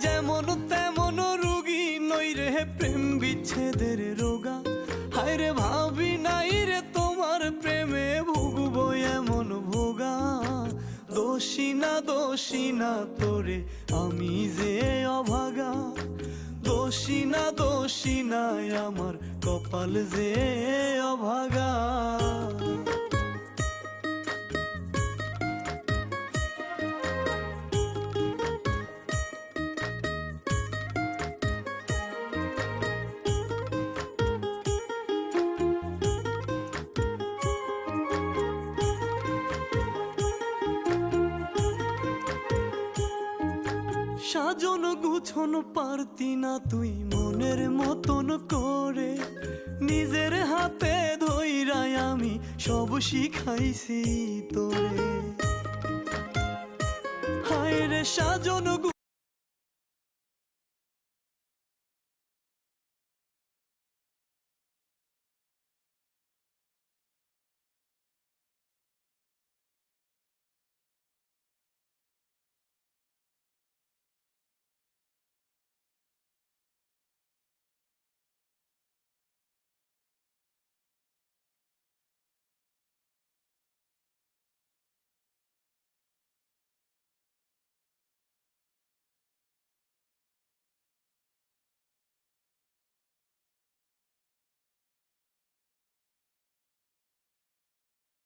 যেমন তেমন রোগী নই রে প্রেম বিচ্ছেদের রোগা। হায় রে ভাবি নাই রে তোমার প্রেমে ভুগবো এমন ভোগা। দোষী না তোরে আমি যে অভাগা। দোষী না আমার কপাল যে অভাগা। সাজন গুছন পারতি না তুই মনের মতন করে। নিজের হাতে ধইরাই আমি সব শিখাইছি তোরে। হায় রে সাজন